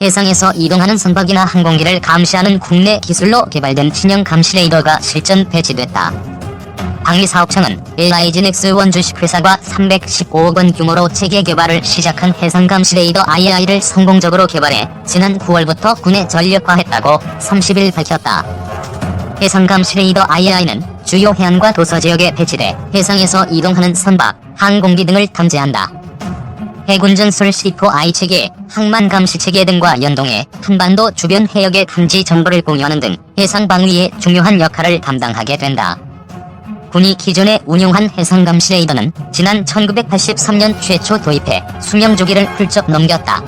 해상에서 이동하는 선박이나 항공기를 감시하는 국내 기술로 개발된 신형 감시 레이더가 실전 배치됐다. 방위사업청은 LIG넥스원 주식회사가 315억 원 규모로 체계 개발을 시작한 해상감시 레이더 IAI를 성공적으로 개발해 지난 9월부터 군에 전력화했다고 30일 밝혔다. 해상감시 레이더 IAI는 주요 해안과 도서 지역에 배치돼 해상에서 이동하는 선박, 항공기 등을 탐지한다. 해군 전술 C4I 체계, 항만 감시 체계 등과 연동해 한반도 주변 해역의 탐지 정보를 공유하는 등 해상 방위에 중요한 역할을 담당하게 된다. 군이 기존에 운용한 해상감시 레이더는 지난 1983년 최초 도입해 수명 주기를 훌쩍 넘겼다.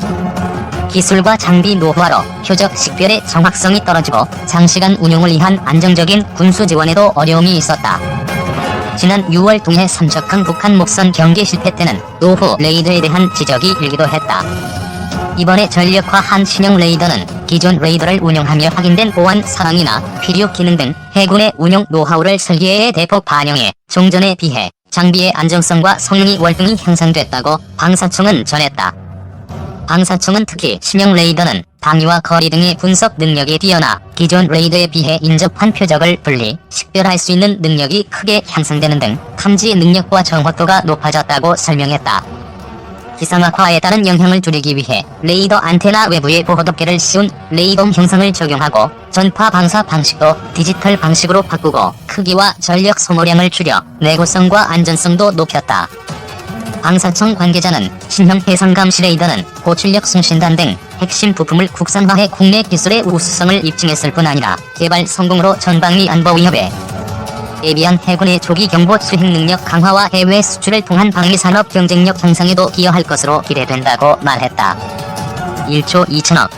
기술과 장비 노후화로 표적 식별의 정확성이 떨어지고 장시간 운용을 위한 안정적인 군수 지원에도 어려움이 있었다. 지난 6월 동해 삼척항 북한 목선 경계 실패 때는 노후 레이더에 대한 지적이 일기도 했다. 이번에 전력화한 신형 레이더는 기존 레이더를 운용하며 확인된 보안 사항이나 필요 기능 등 해군의 운용 노하우를 설계에 대폭 반영해 종전에 비해 장비의 안정성과 성능이 월등히 향상됐다고 방사청은 전했다. 방사청은 특히 신형 레이더는 방위와 거리 등의 분석 능력이 뛰어나 기존 레이더에 비해 인접한 표적을 분리, 식별할 수 있는 능력이 크게 향상되는 등 탐지 능력과 정확도가 높아졌다고 설명했다. 기상악화에 따른 영향을 줄이기 위해 레이더 안테나 외부에 보호덮개를 씌운 레이돔 형상을 적용하고 전파 방사 방식도 디지털 방식으로 바꾸고 크기와 전력 소모량을 줄여 내구성과 안전성도 높였다. 방사청 관계자는 신형 해상감시 레이더는 고출력 송신단 등 핵심 부품을 국산화해 국내 기술의 우수성을 입증했을 뿐 아니라 개발 성공으로 전방위 안보 위협에 대비한 해군의 조기 경보 수행 능력 강화와 해외 수출을 통한 방위산업 경쟁력 향상에도 기여할 것으로 기대된다고 말했다. 1조 2천억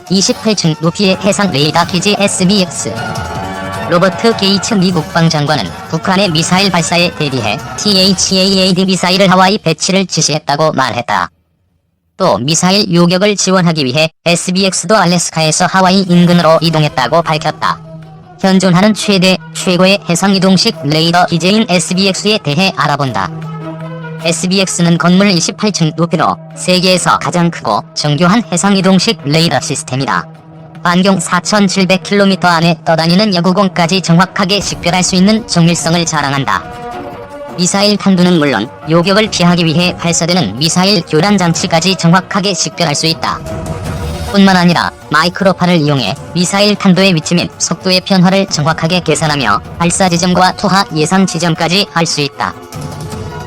28층 높이의 해상 레이더 기지 SBX. 로버트 게이츠 미 국방장관은 북한의 미사일 발사에 대비해 THAAD 미사일을 하와이 배치를 지시했다고 말했다. 또 미사일 요격을 지원하기 위해 SBX도 알래스카에서 하와이 인근으로 이동했다고 밝혔다. 현존하는 최고의 해상이동식 레이더 기지인 SBX에 대해 알아본다. SBX는 건물 28층 높이로 세계에서 가장 크고 정교한 해상이동식 레이더 시스템이다. 반경 4,700km 안에 떠다니는 여구공까지 정확하게 식별할 수 있는 정밀성을 자랑한다. 미사일 탄두는 물론 요격을 피하기 위해 발사되는 미사일 교란 장치까지 정확하게 식별할 수 있다. 뿐만 아니라 마이크로파를 이용해 미사일 탄도의 위치 및 속도의 변화를 정확하게 계산하며 발사 지점과 투하 예상 지점까지 알 수 있다.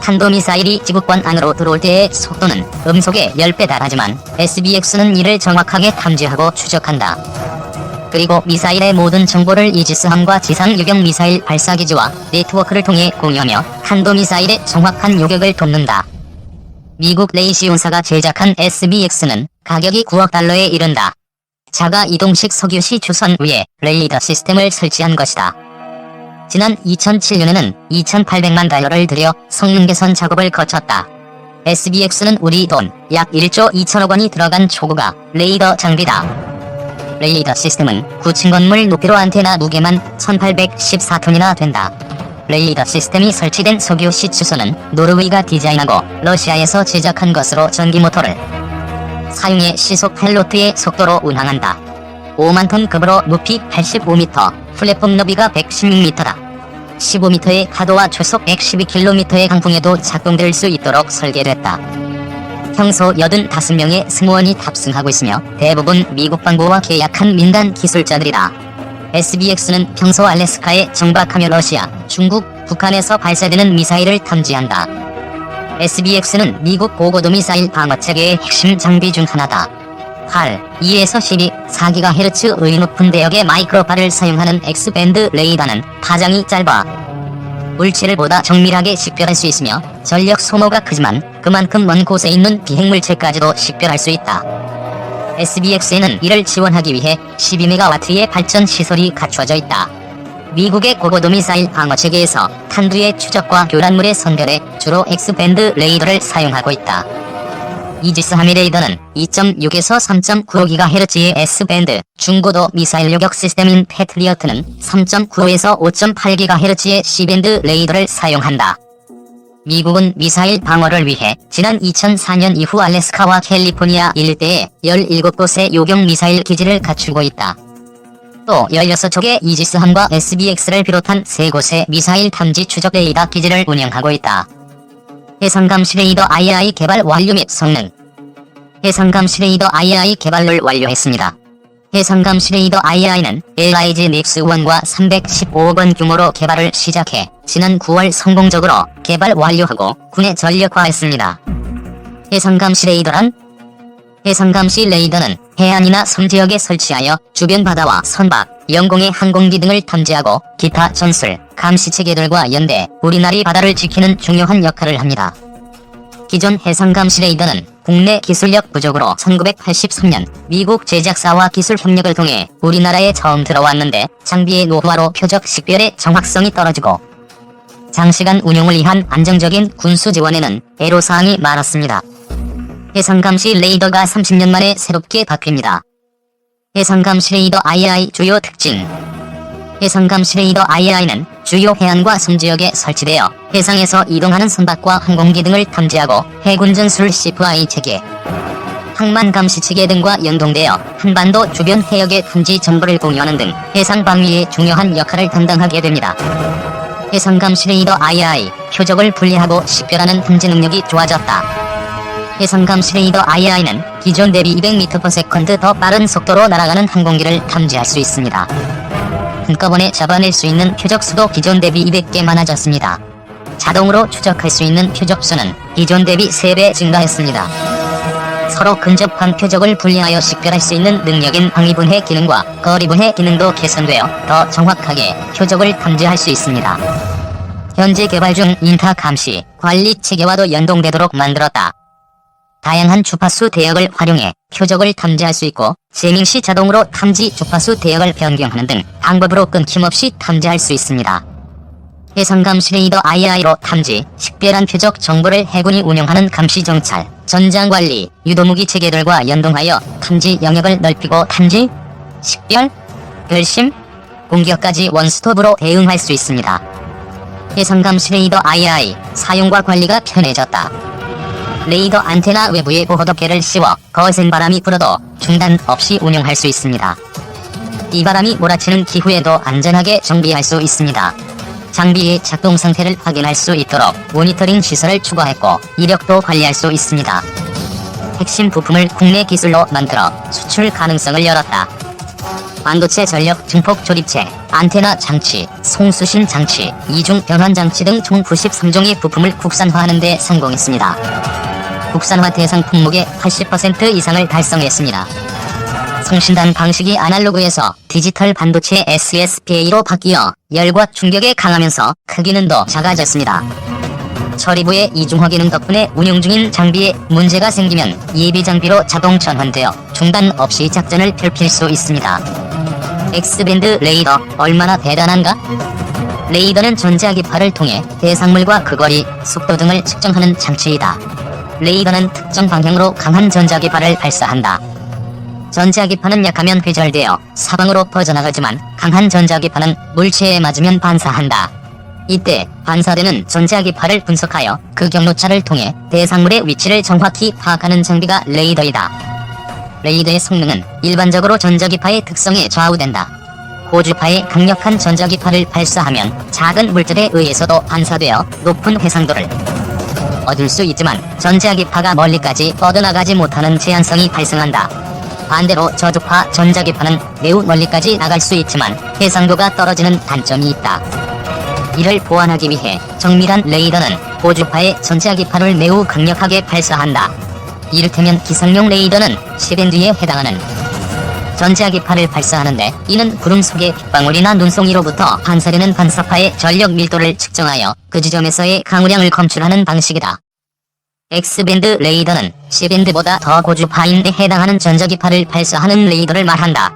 탄도미사일이 지구권 안으로 들어올 때의 속도는 음속의 10배 달하지만 SBX는 이를 정확하게 탐지하고 추적한다. 그리고 미사일의 모든 정보를 이지스함과 지상 요격 미사일 발사기지와 네트워크를 통해 공유하며 탄도미사일의 정확한 요격을 돕는다. 미국 레이시온사가 제작한 SBX는 가격이 9억 달러에 이른다. 자가 이동식 석유시 주선 위에 레이더 시스템을 설치한 것이다. 지난 2007년에는 2,800만 달러를 들여 성능 개선 작업을 거쳤다. SBX는 우리 돈 약 1조 2천억 원이 들어간 초고가 레이더 장비다. 레이더 시스템은 9층 건물 높이로 안테나 무게만 1,814톤이나 된다. 레이더 시스템이 설치된 석유시 주소는 노르웨이가 디자인하고 러시아에서 제작한 것으로 전기 모터를 사용해 시속 펠로트의 속도로 운항한다. 5만 톤 급으로 높이 85m, 플랫폼 너비가 116m다. 15m의 파도와 초속 112km의 강풍에도 작동될 수 있도록 설계됐다. 평소 85명의 승무원이 탑승하고 있으며 대부분 미국 방부와 계약한 민간 기술자들이다. SBX는 평소 알래스카에 정박하며 러시아, 중국, 북한에서 발사되는 미사일을 탐지한다. SBX는 미국 고고도 미사일 방어체계의 핵심 장비 중 하나다. 2에서 12, 4GHz의 높은 대역의 마이크로파를 사용하는 X밴드 레이더는 파장이 짧아 물체를 보다 정밀하게 식별할 수 있으며 전력 소모가 크지만 그만큼 먼 곳에 있는 비행물체까지도 식별할 수 있다. SBX에는 이를 지원하기 위해 12MW의 발전 시설이 갖춰져 있다. 미국의 고고도 미사일 방어체계에서 탄두의 추적과 교란물의 선별에 주로 X밴드 레이더를 사용하고 있다. 이지스 하미 레이더는 2.6에서 3.95GHz의 S밴드, 중고도 미사일 요격 시스템인 패트리어트는 3.95에서 5.8GHz의 C밴드 레이더를 사용한다. 미국은 미사일 방어를 위해 지난 2004년 이후 알래스카와 캘리포니아 일대에 17곳의 요격 미사일 기지를 갖추고 있다. 또 16척의 이지스함과 SBX를 비롯한 3곳의 미사일 탐지 추적 레이더 기지를 운영하고 있다. 해상감시 레이더 II 개발 완료 및 성능. 해상감시 레이더 II 개발을 완료했습니다. 해상감시 레이더 II는 LIG 닉스1과 315억 원 규모로 개발을 시작해 지난 9월 성공적으로 개발 완료하고 군에 전력화했습니다. 해상감시 레이더란 해상감시 레이더는 해안이나 섬 지역에 설치하여 주변 바다와 선박, 영공의 항공기 등을 탐지하고 기타 전술, 감시 체계들과 연대, 우리나라 바다를 지키는 중요한 역할을 합니다. 기존 해상감시 레이더는 국내 기술력 부족으로 1983년 미국 제작사와 기술 협력을 통해 우리나라에 처음 들어왔는데 장비의 노후화로 표적 식별의 정확성이 떨어지고 장시간 운용을 위한 안정적인 군수 지원에는 애로사항이 많았습니다. 해상감시 레이더가 30년 만에 새롭게 바뀝니다. 해상감시 레이더 II 주요 특징. 해상감시 레이더 II는 주요 해안과 섬지역에 설치되어 해상에서 이동하는 선박과 항공기 등을 탐지하고 해군 전술 CFI 체계, 항만 감시 체계 등과 연동되어 한반도 주변 해역의 탐지 정보를 공유하는 등 해상 방위에 중요한 역할을 담당하게 됩니다. 해상감시 레이더 II, 표적을 분리하고 식별하는 탐지 능력이 좋아졌다. 해상감시 레이더 II는 기존 대비 200m/s 더 빠른 속도로 날아가는 항공기를 탐지할 수 있습니다. 한꺼번에 잡아낼 수 있는 표적 수도 기존 대비 200개 많아졌습니다. 자동으로 추적할 수 있는 표적 수는 기존 대비 3배 증가했습니다. 서로 근접한 표적을 분리하여 식별할 수 있는 능력인 방위분해 기능과 거리분해 기능도 개선되어 더 정확하게 표적을 탐지할 수 있습니다. 현재 개발 중 인타 감시, 관리 체계와도 연동되도록 만들었다. 다양한 주파수 대역을 활용해 표적을 탐지할 수 있고 재밍시 자동으로 탐지 주파수 대역을 변경하는 등 방법으로 끊김없이 탐지할 수 있습니다. 해상감시 레이더 II로 탐지, 식별한 표적 정보를 해군이 운영하는 감시 정찰, 전장관리, 유도무기 체계들과 연동하여 탐지 영역을 넓히고 탐지, 식별, 결심, 공격까지 원스톱으로 대응할 수 있습니다. 해상감시 레이더 II, 사용과 관리가 편해졌다. 레이더 안테나 외부에 보호덮개를 씌워 거센 바람이 불어도 중단 없이 운용할 수 있습니다. 이 바람이 몰아치는 기후에도 안전하게 정비할 수 있습니다. 장비의 작동 상태를 확인할 수 있도록 모니터링 시설을 추가했고 이력도 관리할 수 있습니다. 핵심 부품을 국내 기술로 만들어 수출 가능성을 열었다. 반도체 전력 증폭 조립체, 안테나 장치, 송수신 장치, 이중 변환 장치 등 총 93종의 부품을 국산화하는 데 성공했습니다. 국산화 대상 품목의 80% 이상을 달성했습니다. 송신단 방식이 아날로그에서 디지털 반도체 SSPA로 바뀌어 열과 충격에 강하면서 크기는 더 작아졌습니다. 처리부의 이중화 기능 덕분에 운용 중인 장비에 문제가 생기면 예비 장비로 자동 전환되어 중단 없이 작전을 펼칠 수 있습니다. X밴드 레이더 얼마나 대단한가? 레이더는 전자기파를 통해 대상물과 그 거리, 속도 등을 측정하는 장치이다. 레이더는 특정 방향으로 강한 전자기파를 발사한다. 전자기파는 약하면 회절되어 사방으로 퍼져나가지만 강한 전자기파는 물체에 맞으면 반사한다. 이때 반사되는 전자기파를 분석하여 그 경로차를 통해 대상물의 위치를 정확히 파악하는 장비가 레이더이다. 레이더의 성능은 일반적으로 전자기파의 특성에 좌우된다. 고주파의 강력한 전자기파를 발사하면 작은 물질에 의해서도 반사되어 높은 해상도를 얻을 수 있지만 전자기파가 멀리까지 뻗어나가지 못하는 제한성이 발생한다. 반대로 저주파 전자기파는 매우 멀리까지 나갈 수 있지만 해상도가 떨어지는 단점이 있다. 이를 보완하기 위해 정밀한 레이더는 고주파의 전자기파를 매우 강력하게 발사한다. 이를테면 기상용 레이더는 10밴드에 해당하는 전자기파를 발사하는데 이는 구름 속의 빗방울이나 눈송이로부터 반사되는 반사파의 전력 밀도를 측정하여 그 지점에서의 강우량을 검출하는 방식이다. X밴드 레이더는 C밴드보다 더 고주파인데 해당하는 전자기파를 발사하는 레이더를 말한다.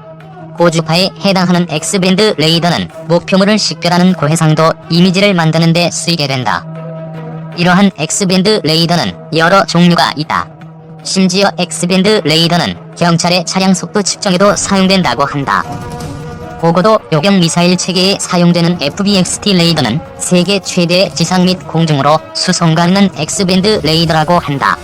고주파에 해당하는 X밴드 레이더는 목표물을 식별하는 고해상도 이미지를 만드는 데 쓰이게 된다. 이러한 X밴드 레이더는 여러 종류가 있다. 심지어 X밴드 레이더는 경찰의 차량 속도 측정에도 사용된다고 한다. 고고도 요격 미사일 체계에 사용되는 FBXT 레이더는 세계 최대의 지상 및 공중으로 수송 가능한 X밴드 레이더라고 한다.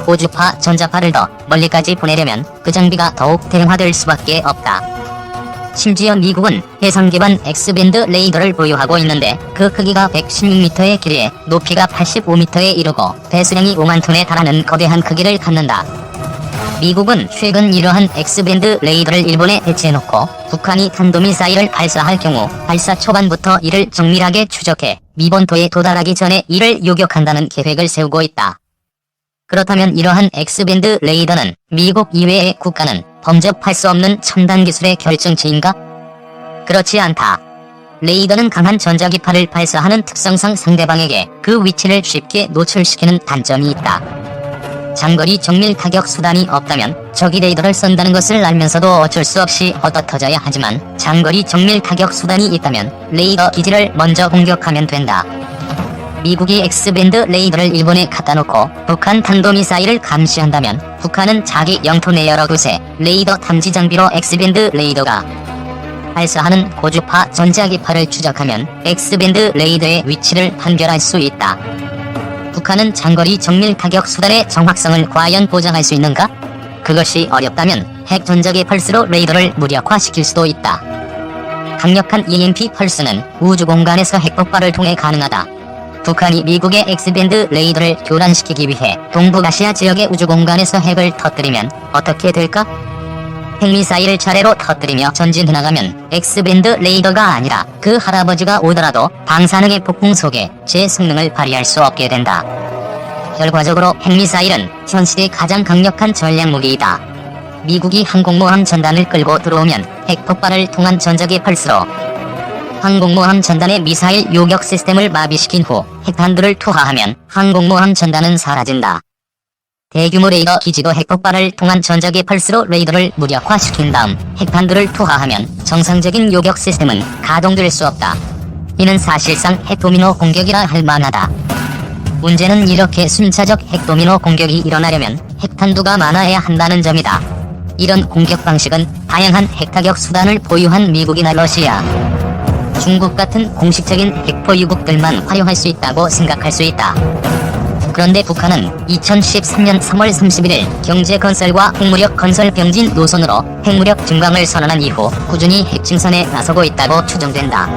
고주파 전자파를 더 멀리까지 보내려면 그 장비가 더욱 대형화될 수밖에 없다. 심지어 미국은 해상 기반 X밴드 레이더를 보유하고 있는데 그 크기가 116m의 길이에 높이가 85m에 이르고 배수량이 5만 톤에 달하는 거대한 크기를 갖는다. 미국은 최근 이러한 X밴드 레이더를 일본에 배치해놓고 북한이 탄도미사일을 발사할 경우 발사 초반부터 이를 정밀하게 추적해 미본토에 도달하기 전에 이를 요격한다는 계획을 세우고 있다. 그렇다면 이러한 X밴드 레이더는 미국 이외의 국가는 범접할 수 없는 첨단 기술의 결정체인가? 그렇지 않다. 레이더는 강한 전자기파를 발사하는 특성상 상대방에게 그 위치를 쉽게 노출시키는 단점이 있다. 장거리 정밀 타격 수단이 없다면 적이 레이더를 쏜다는 것을 알면서도 어쩔 수 없이 얻어터져야 하지만 장거리 정밀 타격 수단이 있다면 레이더 기지를 먼저 공격하면 된다. 미국이 X밴드 레이더를 일본에 갖다 놓고 북한 탄도미사일을 감시한다면 북한은 자기 영토 내 여러 곳에 레이더 탐지 장비로 X밴드 레이더가 발사하는 고주파 전자기파를 추적하면 X밴드 레이더의 위치를 판별할 수 있다. 북한은 장거리 정밀 타격 수단의 정확성을 과연 보장할 수 있는가? 그것이 어렵다면 핵 전자기 펄스로 레이더를 무력화시킬 수도 있다. 강력한 EMP 펄스는 우주 공간에서 핵 폭발을 통해 가능하다. 북한이 미국의 X밴드 레이더를 교란시키기 위해 동북아시아 지역의 우주 공간에서 핵을 터뜨리면 어떻게 될까? 핵미사일을 차례로 터뜨리며 전진해 나가면 X밴드 레이더가 아니라 그 할아버지가 오더라도 방사능의 폭풍 속에 제 성능을 발휘할 수 없게 된다. 결과적으로 핵미사일은 현 시대 가장 강력한 전략무기이다. 미국이 항공모함 전단을 끌고 들어오면 핵폭발을 통한 전자기 펄스로 항공모함 전단의 미사일 요격 시스템을 마비시킨 후 핵탄두를 투하하면 항공모함 전단은 사라진다. 대규모 레이더 기지도 핵폭발을 통한 전자기 펄스로 레이더를 무력화시킨 다음 핵탄두를 투하하면 정상적인 요격 시스템은 가동될 수 없다. 이는 사실상 핵도미노 공격이라 할 만하다. 문제는 이렇게 순차적 핵도미노 공격이 일어나려면 핵탄두가 많아야 한다는 점이다. 이런 공격 방식은 다양한 핵타격 수단을 보유한 미국이나 러시아, 중국 같은 공식적인 핵보유국들만 활용할 수 있다고 생각할 수 있다. 그런데 북한은 2013년 3월 31일 경제건설과 핵무력 건설 병진 노선으로 핵무력 증강을 선언한 이후 꾸준히 핵 증선에 나서고 있다고 추정된다.